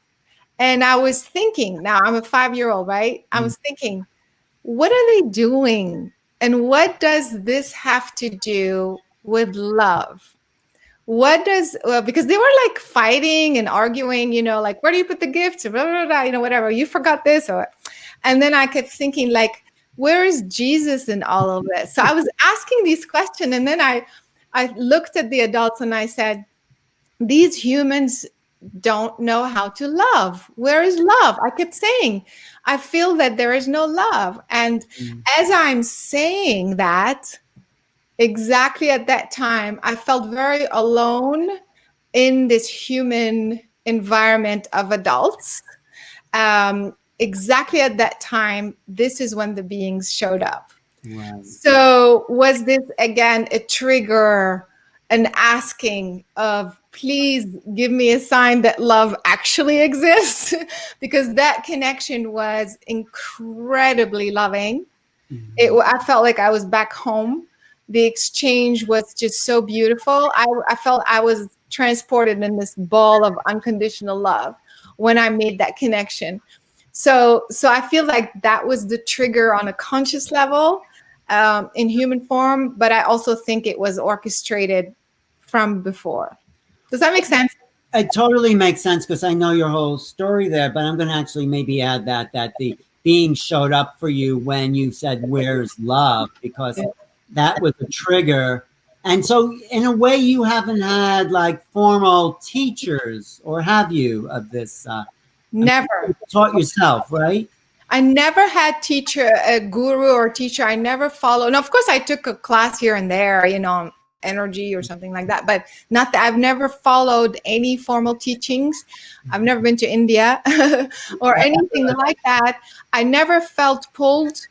And I was thinking, now I'm a 5-year-old, right? I was thinking, what are they doing? And what does this have to do with love? What does, because they were like fighting and arguing, you know, like, where do you put the gifts? Blah, blah, blah, you know, whatever, you forgot this. And then I kept thinking, like, where is Jesus in all of this? So I was asking these questions. And then I looked at the adults and I said, these humans don't know how to love. Where is love? I kept saying, I feel that there is no love. And as I'm saying that, exactly at that time, I felt very alone in this human environment of adults. Exactly at that time, this is when the beings showed up. Wow. So was this, again, a trigger, an asking of, please give me a sign that love actually exists? Because that connection was incredibly loving. I felt like I was back home. The exchange was just so beautiful. I felt I was transported in this ball of unconditional love when I made that connection. So I feel like that was the trigger on a conscious level in human form, but I also think it was orchestrated from before. Does that make sense? It totally makes sense because I know your whole story there, but I'm going to actually maybe add that the being showed up for you when you said, where's love? Because that was a trigger. And so in a way, you haven't had like formal teachers, or have you, of this? Never. You taught yourself, right? I never had a guru or teacher. I never followed. Now, of course, I took a class here and there, you know, energy or something like that, but not that I've never followed any formal teachings. I've never been to India or anything like that. I never felt pulled.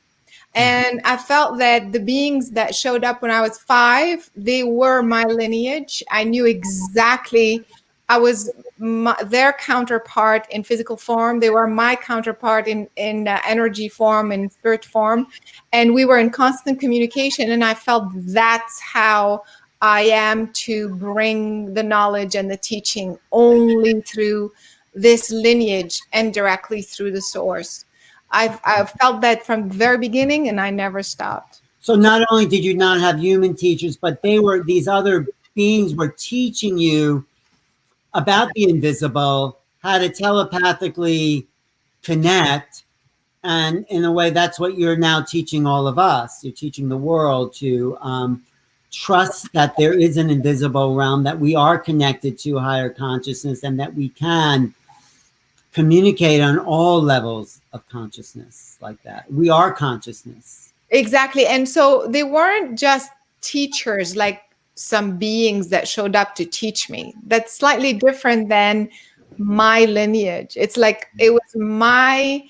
And I felt that the beings that showed up when I was 5, they were my lineage. I knew exactly, I was their counterpart in physical form. They were my counterpart in energy form and spirit form. And we were in constant communication. And I felt that's how I am to bring the knowledge and the teaching only through this lineage and directly through the source. I've felt that from the very beginning, and I never stopped. So not only did you not have human teachers, but these other beings were teaching you about the invisible, how to telepathically connect. And in a way, that's what you're now teaching all of us. You're teaching the world to trust that there is an invisible realm, that we are connected to higher consciousness, and that we can communicate on all levels of consciousness like that. We are consciousness. Exactly. And so they weren't just teachers, like some beings that showed up to teach me. That's slightly different than my lineage. It's like it was my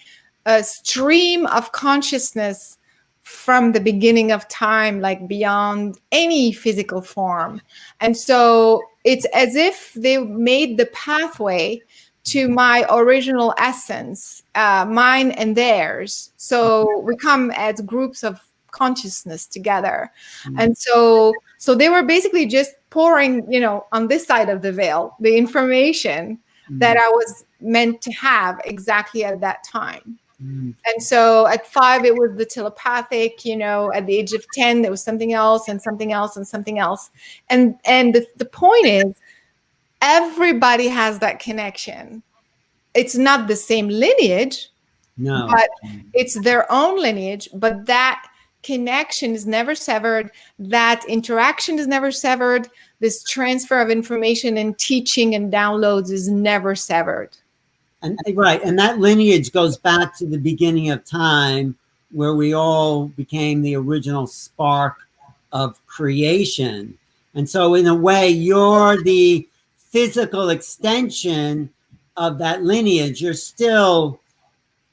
stream of consciousness from the beginning of time, like beyond any physical form. And so it's as if they made the pathway to my original essence, mine and theirs. So we come as groups of consciousness together. And so they were basically just pouring, you know, on this side of the veil, the information that I was meant to have exactly at that time. And so at 5, it was the telepathic, you know, at the age of 10, there was something else and something else and something else. And the point is, everybody has that connection. It's not the same lineage, no, but it's their own lineage. But that connection is never severed. That interaction is never severed. This transfer of information and teaching and downloads is never severed. And right, and that lineage goes back to the beginning of time, where we all became the original spark of creation. And so in a way, you're the physical extension of that lineage. You're still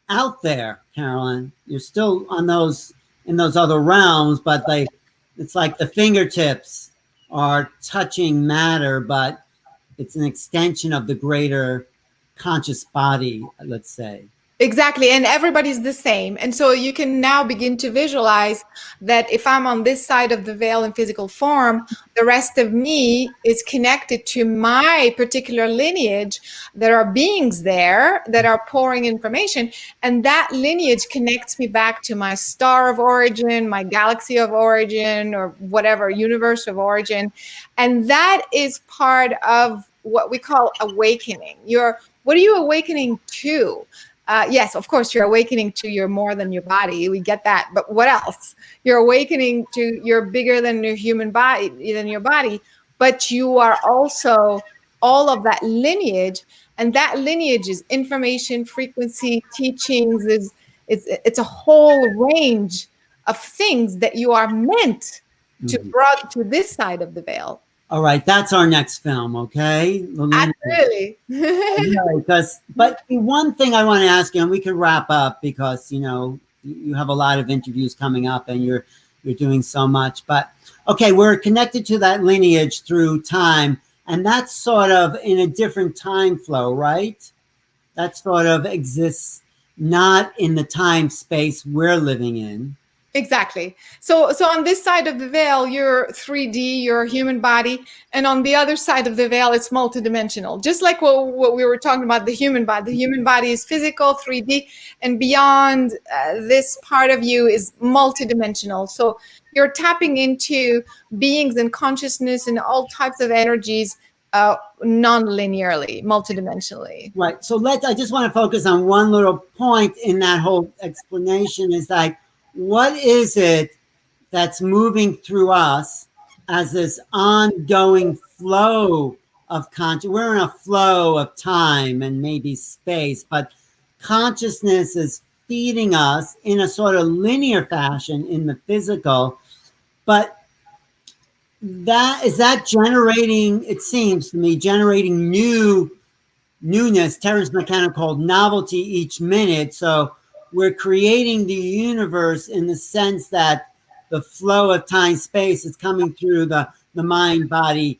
out there, Caroline. You're still on those, in those other realms, but it's like the fingertips are touching matter, but it's an extension of the greater conscious body, let's say. Exactly. And everybody's the same. And so you can now begin to visualize that if I'm on this side of the veil in physical form, the rest of me is connected to my particular lineage. There are beings there that are pouring information, and that lineage connects me back to my star of origin, my galaxy of origin, or whatever, universe of origin. And that is part of what we call awakening. What are you awakening to? Yes, of course, you're awakening to you're more than your body. We get that. But what else? You're awakening to you're bigger than your human body, than your body. But you are also all of that lineage. And that lineage is information, frequency, teachings. It's a whole range of things that you are meant to brought to this side of the veil. All right, that's our next film, okay? Absolutely. But one thing I want to ask you, and we can wrap up because, you know, you have a lot of interviews coming up and you're doing so much. But, okay, we're connected to that lineage through time, and that's sort of in a different time flow, right? That sort of exists not in the time space we're living in. Exactly. So on this side of the veil, you're 3D, you're a human body. And on the other side of the veil, it's multidimensional. Just like what we were talking about, the human body. The human body is physical, 3D. And beyond this part of you is multidimensional. So you're tapping into beings and consciousness and all types of energies non-linearly, multidimensionally. Right. So I just want to focus on one little point in that whole explanation is like, what is it that's moving through us as this ongoing flow of consciousness? We're in a flow of time and maybe space, but consciousness is feeding us in a sort of linear fashion in the physical. But that generating, it seems to me, generating newness. Terence McKenna called novelty each minute. So we're creating the universe in the sense that the flow of time space is coming through the mind, body,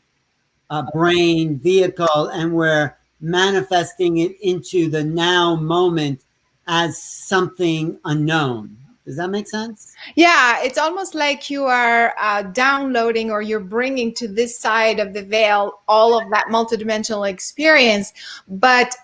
brain, vehicle, and we're manifesting it into the now moment as something unknown. Does that make sense? Yeah, it's almost like you are downloading, or you're bringing to this side of the veil all of that multidimensional experience. But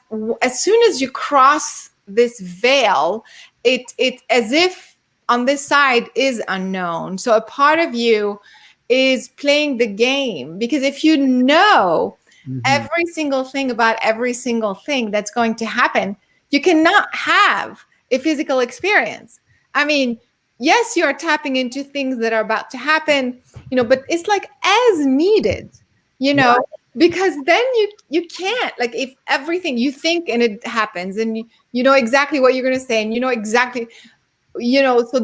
as soon as you cross this veil, it as if on this side is unknown. So a part of you is playing the game, because if you know every single thing about every single thing that's going to happen, you cannot have a physical experience. I mean, yes, you're tapping into things that are about to happen, you know, but it's like as needed, you know. Because then you can't, like, if everything you think and it happens and you know exactly what you're going to say and you know exactly, you know, so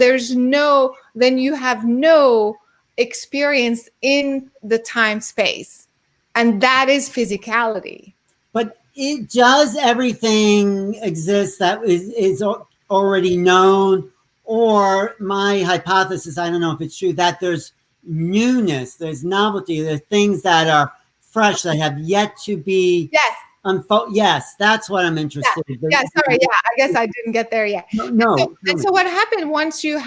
then you have no experience in the time space. And that is physicality. But does everything exist that is already known? Or my hypothesis, I don't know if it's true, that there's newness, there's novelty, there's things that are fresh that have yet to be unfold. Yes, that's what I'm interested in. Yeah, sorry. Yeah, I guess I didn't get there yet. No. And so what happened once you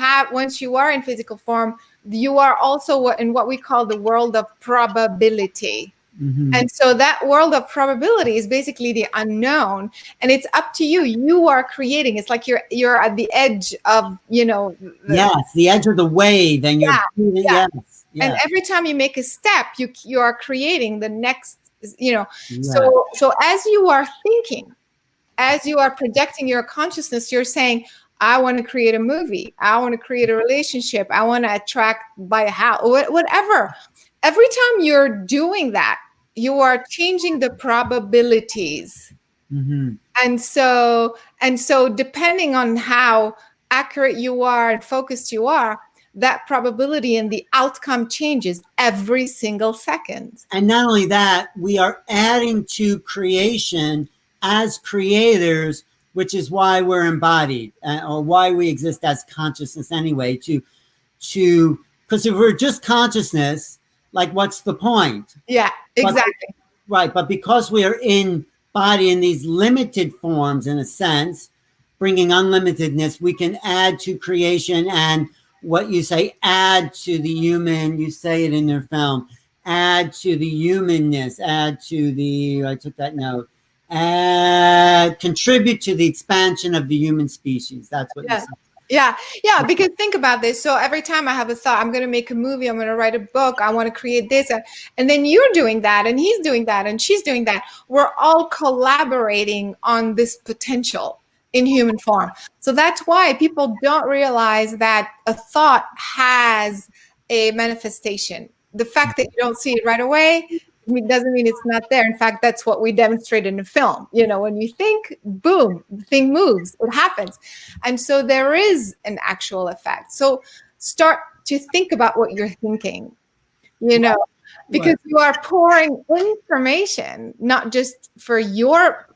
are in physical form, you are also in what we call the world of probability. And so that world of probability is basically the unknown, and it's up to you. You are creating. It's like you're at the edge of, you know. The edge of the wave, and you're yes. And every time you make a step, you are creating the next, you know. Yes. So as you are thinking, as you are projecting your consciousness, you're saying, I want to create a movie. I want to create a relationship. I want to attract, buy a house, whatever. Every time you're doing that, you are changing the probabilities. Mm-hmm. And so depending on how accurate you are and focused you are, that probability and the outcome changes every single second. And not only that, we are adding to creation as creators, which is why we're embodied, or why we exist as consciousness anyway, because if we're just consciousness, like what's the point? Yeah, exactly. Right. But because we are in body in these limited forms, in a sense, bringing unlimitedness, we can add to creation. And what you say, add to the human, you say it in their film, add to the humanness, add to the, I took that note, contribute to the expansion of the human species. That's what you say. Yeah, because think about this. So every time I have a thought, I'm going to make a movie, I'm going to write a book, I want to create this. And then you're doing that, and he's doing that, and she's doing that. We're all collaborating on this potential in human form. So that's why people don't realize that a thought has a manifestation. The fact that you don't see it right away doesn't mean it's not there. In fact, that's what we demonstrate in the film. You know, when you think, boom, the thing moves, it happens. And so there is an actual effect. So start to think about what you're thinking, you know, because you are pouring information, not just for your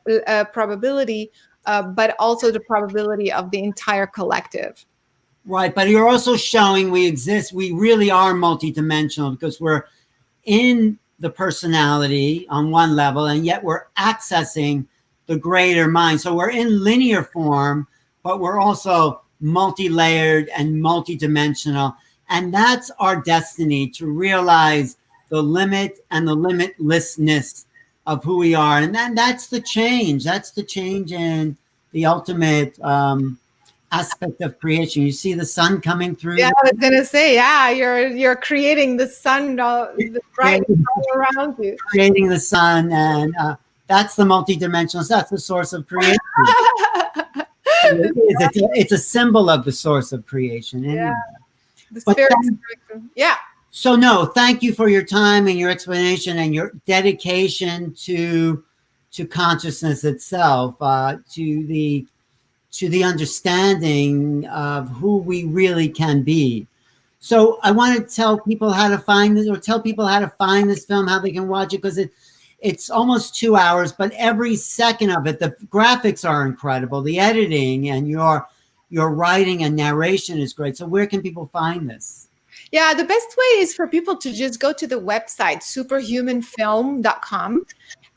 probability, but also the probability of the entire collective. Right. But you're also showing we exist. We really are multidimensional because we're in the personality on one level, and yet we're accessing the greater mind. So we're in linear form, but we're also multi-layered and multidimensional. And that's our destiny, to realize the limit and the limitlessness of who we are. And then that's the change. That's the change in the ultimate aspect of creation. You see the sun coming through. Yeah, I was gonna say, yeah, you're creating the sun, the bright all around you. Creating the sun, and that's the multidimensional. That's the source of creation. It's a symbol of the source of creation. Anyway. Yeah, the spirit. Yeah. So no, thank you for your time and your explanation and your dedication to consciousness itself, to the understanding of who we really can be. So I want to tell people how to find this, or tell people how to find this film, how they can watch it, because it's almost 2 hours, but every second of it, the graphics are incredible, the editing and your writing and narration is great. So where can people find this? Yeah, the best way is for people to just go to the website, superhumanfilm.com.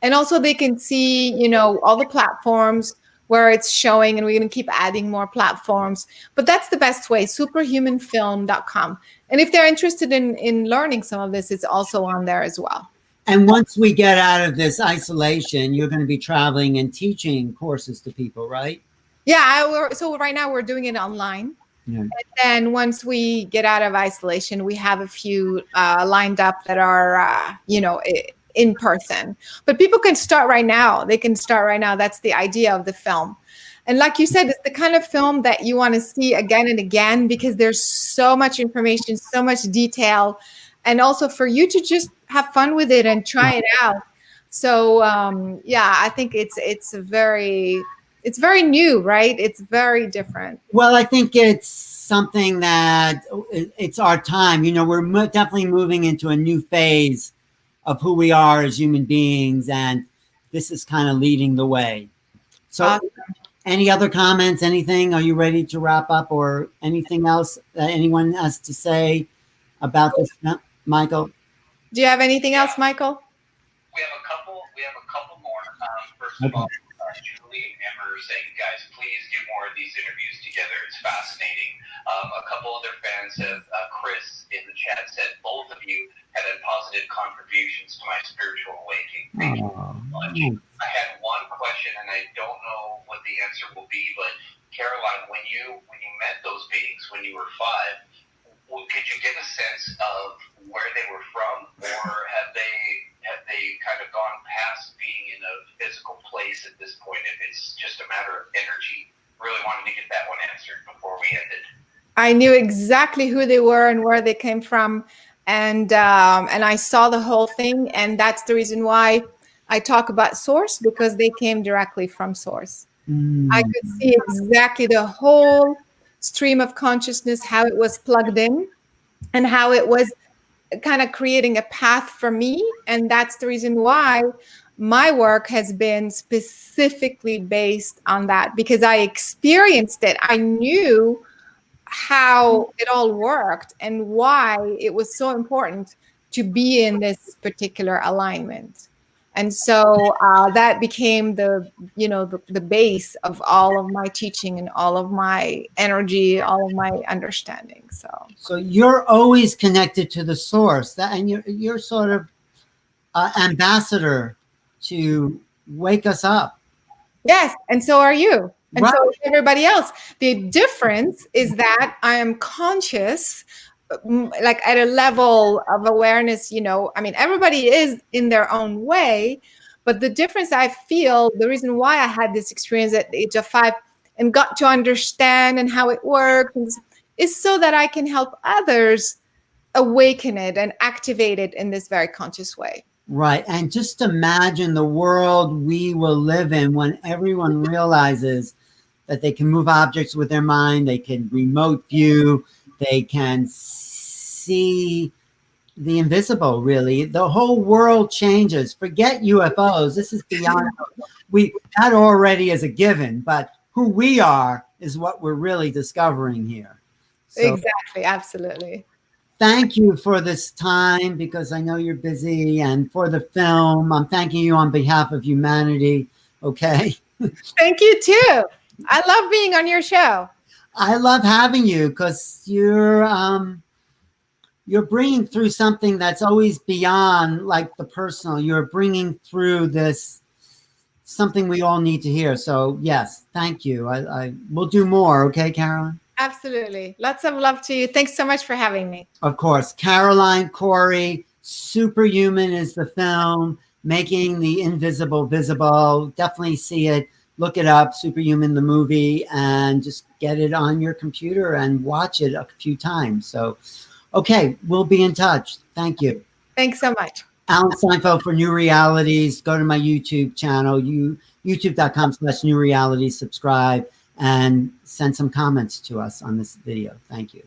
And also they can see, you know, all the platforms where it's showing, and we're going to keep adding more platforms. But that's the best way, superhumanfilm.com. And if they're interested in learning some of this, it's also on there as well. And once we get out of this isolation, you're going to be traveling and teaching courses to people, right? Yeah, so right now we're doing it online. Yeah. And then once we get out of isolation, we have a few lined up that are, you know, in person. But people can start right now. They can start right now. That's the idea of the film. And like you said, it's the kind of film that you want to see again and again, because there's so much information, so much detail, and also for you to just have fun with it and try it out. So yeah, I think it's very new, right? It's very different. Well, I think it's something that it's our time. You know, we're definitely moving into a new phase of who we are as human beings, and this is kind of leading the way. So any other comments, anything? Are you ready to wrap up, or anything else that anyone has to say about this, Michael? Do you have anything else, Michael? We have a couple more. First of all, Julie and Emma are saying, guys, please do more of these interviews together. It's fascinating. A couple other fans have, Chris in the chat said, both of you have had positive contributions to my spiritual awakening. Thank you so much. I had one question, and I don't know what the answer will be, but Caroline, when you met those beings when you were 5, could you get a sense of where they were from, or have they kind of gone past being in a physical place at this point, if it's just a matter of energy? really wanted to get that one answered before we ended. I knew exactly who they were and where they came from, and I saw the whole thing, and that's the reason why I talk about source, because they came directly from source. I could see exactly the whole stream of consciousness, how it was plugged in, and how it was kind of creating a path for me, and that's the reason why my work has been specifically based on that, because I experienced it. I knew how it all worked and why it was so important to be in this particular alignment. And so that became the base of all of my teaching and all of my energy, all of my understanding. So you're always connected to the source, and you're sort of ambassador to wake us up. Yes, and so are you. And right. So is everybody else. The difference is that I am conscious, like at a level of awareness, I mean, everybody is in their own way, but the difference I feel, the reason why I had this experience at the age of 5 and got to understand and how it works is so that I can help others awaken it and activate it in this very conscious way. Right. And just imagine the world we will live in when everyone realizes that they can move objects with their mind, they can remote view, they can see the invisible, really. The whole world changes. Forget UFOs. This is beyond. That already is a given, but who we are is what we're really discovering here. So, exactly. Absolutely. Thank you for this time, because I know you're busy, and for the film. I'm thanking you on behalf of humanity. Okay. Thank you too. I love being on your show. I love having you because you're bringing through something that's always beyond like the personal. You're bringing through this something we all need to hear. So yes, thank you. I will do more. Okay, Caroline? Absolutely. Lots of love to you. Thanks so much for having me. Of course. Caroline Cory, Superhuman is the film, making the invisible visible. Definitely see it. Look it up, Superhuman, the movie, and just get it on your computer and watch it a few times. So, okay, we'll be in touch. Thank you. Thanks so much. Alan Steinfeld for New Realities. Go to my YouTube channel, youtube.com/New Realities. Subscribe and send some comments to us on this video. Thank you.